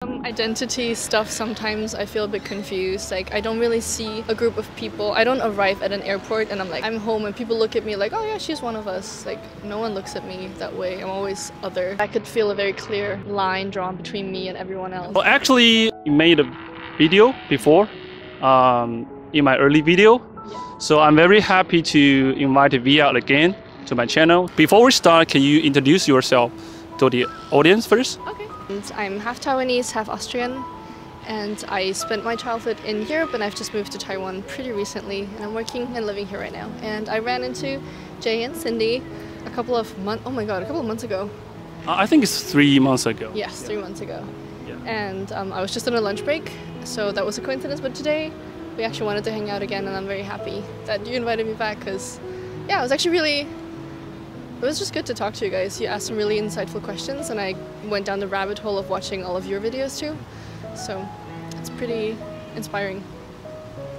Identity stuff, sometimes I feel a bit confused. Like, I don't really see a group of people. I don't arrive at an airport and I'm like, I'm home, and people look at me like, oh yeah, she's one of us. Like, no one looks at me that way. I'm always other. I could feel a very clear line drawn between me and everyone else. Well, actually, you made a video before in my early video. Yeah. So I'm very happy to invite Mia again to my channel. Before we start, can you introduce yourself to the audience first? Okay. I'm half Taiwanese, half Austrian, and I spent my childhood in Europe, and I've just moved to Taiwan pretty recently, and I'm working and living here right now. And I ran into Jay and Cindy a couple of months ago. I think it's 3 months ago. Yes, 3 months ago. Yeah. And I was just on a lunch break, so that was a coincidence, but today we actually wanted to hang out again, and I'm very happy that you invited me back, because yeah, it was just good to talk to you guys. You asked some really insightful questions, and I went down the rabbit hole of watching all of your videos too. So it's pretty inspiring.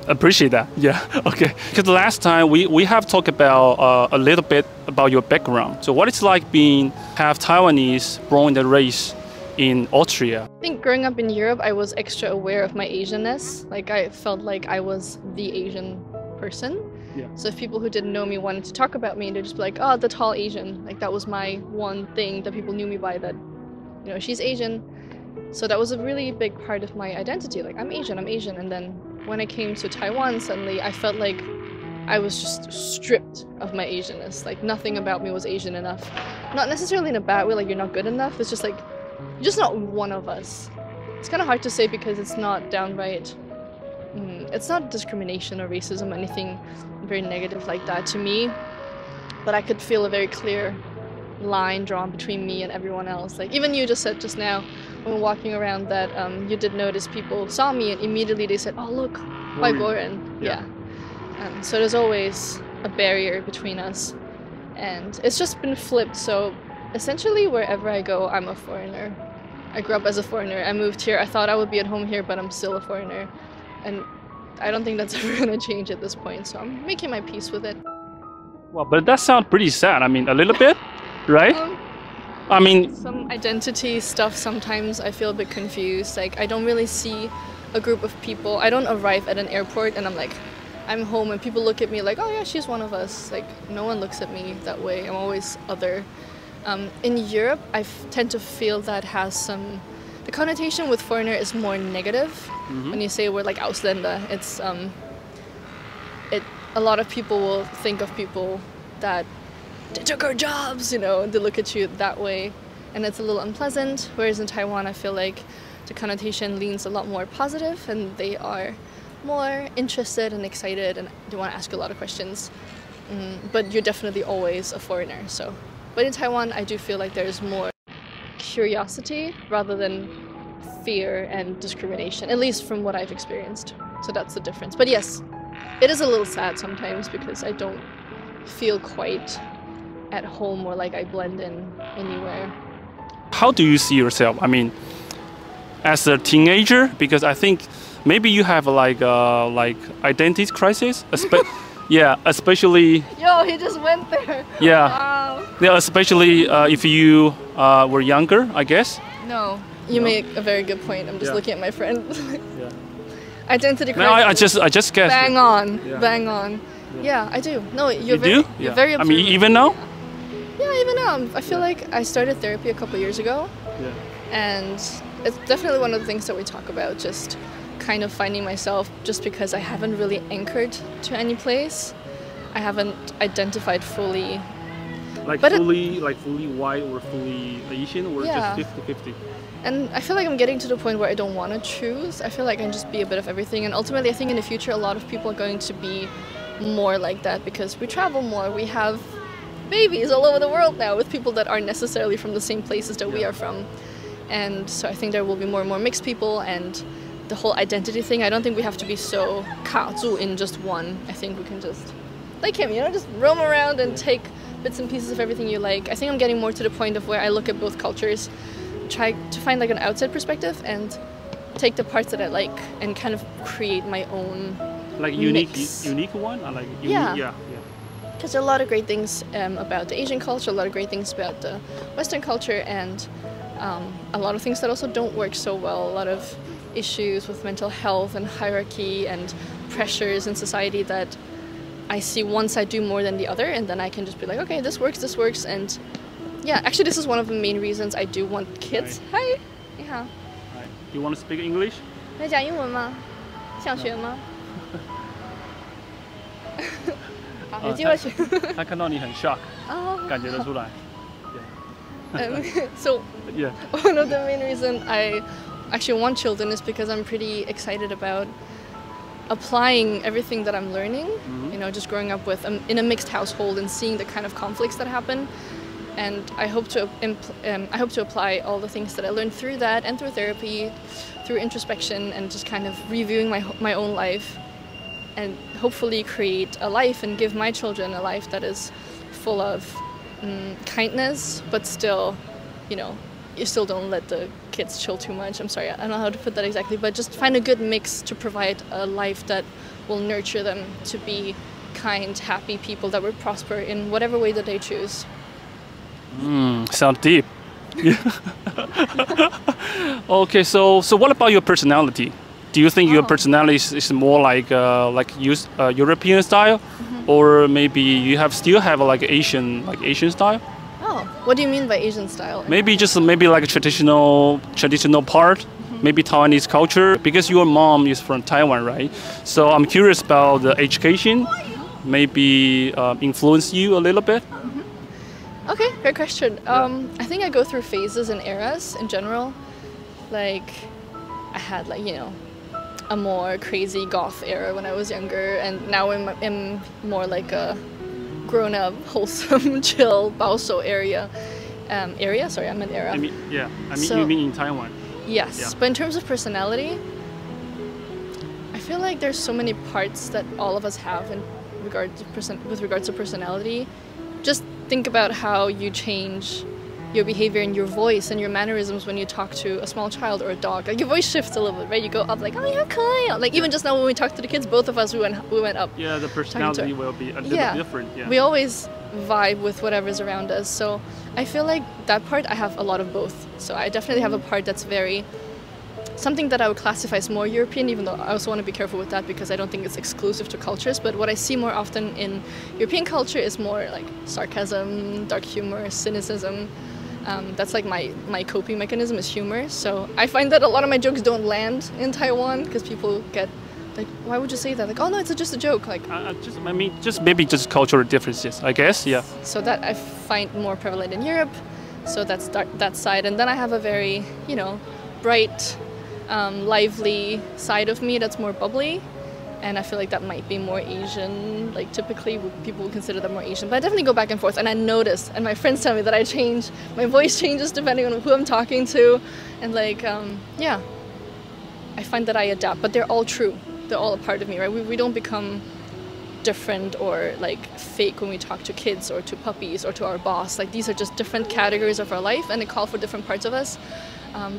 Appreciate that. Yeah. Okay. Because last time we have talked about a little bit about your background. So what it's like being half Taiwanese, born and raised in Austria. I think growing up in Europe, I was extra aware of my Asianness. Like, I felt like I was the Asian person. Yeah. So if people who didn't know me wanted to talk about me, they'd just be like, oh, the tall Asian. Like, that was my one thing that people knew me by, that, you know, she's Asian. So that was a really big part of my identity. Like, I'm Asian. And then when I came to Taiwan, suddenly I felt like I was just stripped of my Asianness. Like, nothing about me was Asian enough. Not necessarily in a bad way, like you're not good enough. It's just like, you're just not one of us. It's kind of hard to say because it's not downright, it's not discrimination or racism or anything very negative like that to me, but I could feel a very clear line drawn between me and everyone else. Like, even you just said just now when we're walking around that you did notice people saw me and immediately they said, oh look, Waiboren. Yeah. So there's always a barrier between us, and it's just been flipped. So essentially wherever I go, I'm a foreigner. I grew up as a foreigner. I moved here. I thought I would be at home here, but I'm still a foreigner, and I don't think that's ever going to change at this point, so I'm making my peace with it. Well, but that sounds pretty sad. I mean, a little bit, right? I mean, some identity stuff, sometimes I feel a bit confused. Like, I don't really see a group of people. I don't arrive at an airport and I'm like, I'm home, and people look at me like, oh yeah, she's one of us. Like, no one looks at me that way. I'm always other. In Europe, I tend to feel that has some... The connotation with foreigner is more negative. When you say we're like Ausländer, it's a lot of people will think of people that they took our jobs, you know, they look at you that way, and it's a little unpleasant. Whereas in Taiwan, I feel like the connotation leans a lot more positive, and they are more interested and excited, and they want to ask a lot of questions. But you're definitely always a foreigner. So, but in Taiwan, I do feel like there's more curiosity rather than fear and discrimination, at least from what I've experienced. So that's the difference. But yes, it is a little sad sometimes because I don't feel quite at home or like I blend in anywhere. How do you see yourself? I mean, as a teenager, because I think maybe you have like identity crisis, yeah, especially. Yo, he just went there. Yeah. Wow. Yeah, especially if you were younger, I guess. No, you make a very good point. I'm just looking at my friend. Yeah. Identity No, crisis. I just guessed. Bang on, bang on. Yeah, I do. No, you're very I observant. mean, even now. Yeah, even now. I feel like I started therapy a couple years ago. Yeah. And it's definitely one of the things that we talk about, just kind of finding myself, just because I haven't really anchored to any place. I haven't identified fully. Like fully white or fully Asian, or just 50-50? And I feel like I'm getting to the point where I don't want to choose. I feel like I can just be a bit of everything. And ultimately, I think in the future, a lot of people are going to be more like that because we travel more. We have babies all over the world now with people that aren't necessarily from the same places that we are from. And so I think there will be more and more mixed people, and the whole identity thing, I don't think we have to be so 卡住 in just one. I think we can just, like him, you know, just roam around and take bits and pieces of everything you like. I think I'm getting more to the point of where I look at both cultures, try to find like an outside perspective and take the parts that I like and kind of create my own like unique one? Or like yeah. Because there are a lot of great things about the Asian culture, a lot of great things about the Western culture, and a lot of things that also don't work so well, a lot of issues with mental health and hierarchy and pressures in society that I see one side do more than the other, and then I can just be like, okay, this works, and yeah, actually this is one of the main reasons I do want kids. Hi. 你好。Hi. You want to speak English? 在讲英文吗？想学吗？好，有机会学。他看到你很 shock， 感觉得出来。So yeah. One of the main reasons I actually want children is because I'm pretty excited about applying everything that I'm learning. You know, just growing up with in a mixed household and seeing the kind of conflicts that happen. And I hope to apply all the things that I learned through that and through therapy, through introspection, and just kind of reviewing my own life, and hopefully create a life and give my children a life that is full of kindness, but still, you know, you still don't let the kids chill too much. I'm sorry, I don't know how to put that exactly, but just find a good mix to provide a life that will nurture them to be kind, happy people that will prosper in whatever way that they choose. Sound deep. Yeah. Okay, so what about your personality? Do you think your personality is more like European style, or maybe you still have like Asian style? Oh, what do you mean by Asian style? Maybe like a traditional part, maybe Taiwanese culture, because your mom is from Taiwan, right? So I'm curious about the education, maybe influence you a little bit. Okay, great question. I think I go through phases and eras in general. Like, I had a more crazy goth era when I was younger, and now I'm more like a grown-up, wholesome, chill, baoso area. Sorry, I meant era. You mean in Taiwan? Yes, yeah. But in terms of personality, I feel like there's so many parts that all of us have with regards to personality. Just think about how you change your behavior and your voice and your mannerisms when you talk to a small child or a dog. Like, your voice shifts a little bit, right? You go up like, oh, you're kind. Like, even just now when we talked to the kids, both of us, we went up. Yeah, the personality will be a little different. Yeah. We always vibe with whatever's around us. So I feel like that part, I have a lot of both. So I definitely have a part that's something that I would classify as more European, even though I also want to be careful with that because I don't think it's exclusive to cultures. But what I see more often in European culture is more like sarcasm, dark humor, cynicism. That's like my coping mechanism is humor. So I find that a lot of my jokes don't land in Taiwan because people get like, why would you say that? Like, oh no, it's just a joke. Like, maybe just cultural differences, I guess. Yeah. So that I find more prevalent in Europe. So that's that side, and then I have a very, bright, lively side of me that's more bubbly, and I feel like that might be more Asian. Like, typically people would consider that more Asian, but I definitely go back and forth, and I notice, and my friends tell me that I change. My voice changes depending on who I'm talking to, and like, I find that I adapt, but they're all true. They're all a part of me, right? We don't become different or like fake when we talk to kids or to puppies or to our boss. Like, these are just different categories of our life, and they call for different parts of us.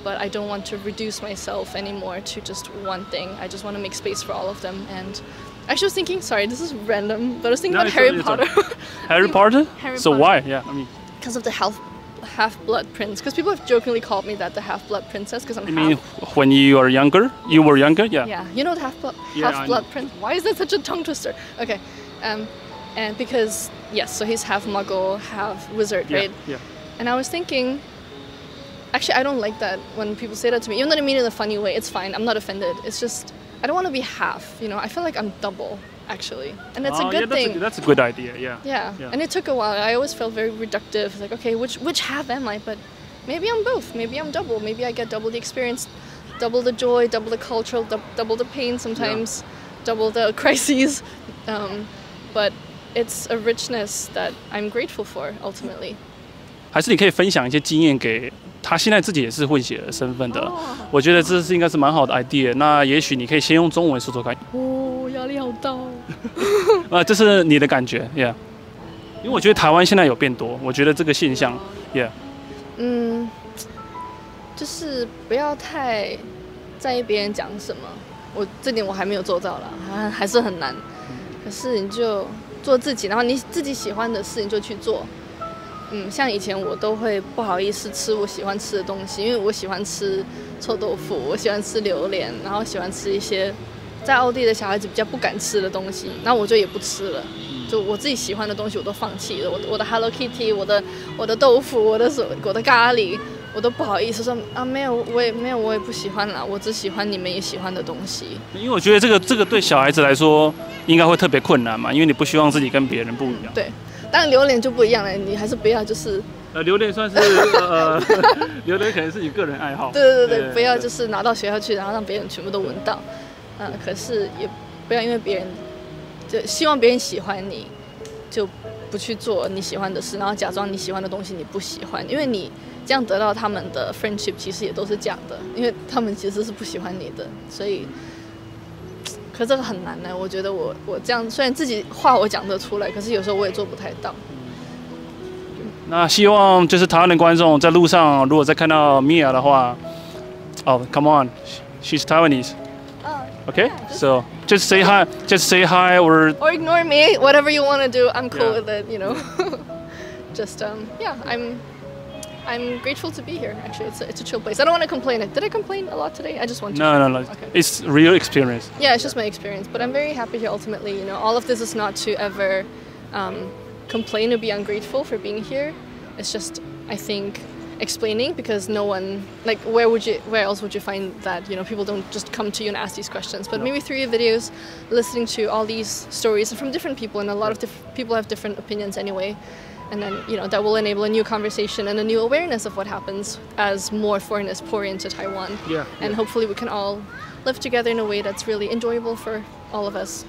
But I don't want to reduce myself anymore to just one thing. I just want to make space for all of them. And actually, I was thinking, sorry, this is random, but I was thinking about Harry Potter. Harry Potter? So why? Yeah, because of the half-blood prince. Because people have jokingly called me that, the half-blood princess, because I'm half. You mean when you were younger? You were younger? Yeah. Yeah, you know the half-blood prince? Why is that such a tongue twister? Okay, and because, yes, so he's half muggle, half wizard, right? Yeah. And I was thinking, actually, I don't like that when people say that to me. Even though they mean it in a funny way, it's fine. I'm not offended. It's just, I don't want to be half, I feel like I'm double, actually. And it's a good thing. That's a good idea, yeah. Yeah. And it took a while. I always felt very reductive. Like, okay, which half am I? But maybe I'm both. Maybe I'm double. Maybe I get double the experience, double the joy, double the culture, double the pain sometimes, double the crises. But it's a richness that I'm grateful for, ultimately. 还是你可以分享一些经验给他，现在自己也是混血的身份的，我觉得这应该是蛮好的 idea。那也许你可以先用中文说说看。压力好大哦。这是你的感觉 ，Yeah。因为我觉得台湾现在有变多，我觉得这个现象 ，Yeah。就是不要太在意别人讲什么，这点我还没有做到啦，还是很难。可是你就做自己，然后你自己喜欢的事你就去做。像以前我都会不好意思吃我喜欢吃的东西，因为我喜欢吃臭豆腐，我喜欢吃榴莲，然后喜欢吃一些在奥地的小孩子比较不敢吃的东西，然后我就也不吃了。就我自己喜欢的东西我都放弃了，我的 Hello Kitty， 我的豆腐，我的咖喱，我都不好意思说啊，没有，我也不喜欢啦，我只喜欢你们也喜欢的东西。因为我觉得这个对小孩子来说应该会特别困难嘛，因为你不希望自己跟别人不一样。对。当然榴莲就不一样了，你还是不要就是榴莲算是榴莲可能是你个人爱好。对，不要就是拿到学校去，然后让别人全部都闻到。可是也不要因为别人就希望别人喜欢你，就不去做你喜欢的事，然后假装你喜欢的东西你不喜欢，因为你这样得到他们的 friendship 其实也都是假的，因为他们其实是不喜欢你的，所以。可这个很难呢，我觉得我这样虽然自己话我讲得出来，可是有时候我也做不太到。那希望就是台湾的观众在路上如果再看到 Mia 的话，哦 ，come on，she's Taiwanese. Okay, yeah, so just say hi, or ignore me, whatever you want to do. I'm cool with it, you know. Just yeah, I'm grateful to be here. Actually, it's a chill place. I don't want to complain. Did I complain a lot today? I just want to. No. Okay. It's real experience. Yeah, it's just my experience. But I'm very happy here. Ultimately, you know, all of this is not to ever complain or be ungrateful for being here. It's just, I think, explaining because no one where else would you find that, you know, people don't just come to you and ask these questions. But maybe through your videos, listening to all these stories from different people, and a lot of people have different opinions anyway. And then, you know, that will enable a new conversation and a new awareness of what happens as more foreigners pour into Taiwan. Yeah. And hopefully we can all live together in a way that's really enjoyable for all of us.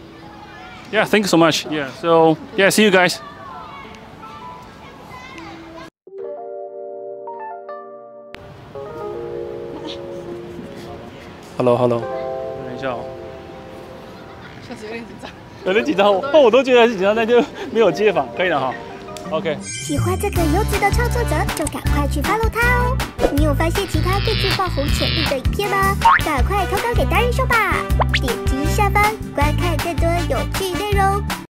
Yeah, thank you so much. Yeah, so, yeah, see you guys. Hello. 等一下哦。确实有点紧张。有点紧张，我都觉得紧张，但就没有街访，可以了哈。OK， 喜欢这个优质的创作者，就赶快去 follow 他哦！你有发现其他最具爆红潜力的影片吗？赶快投稿给达人秀吧！点击下方观看更多有趣内容。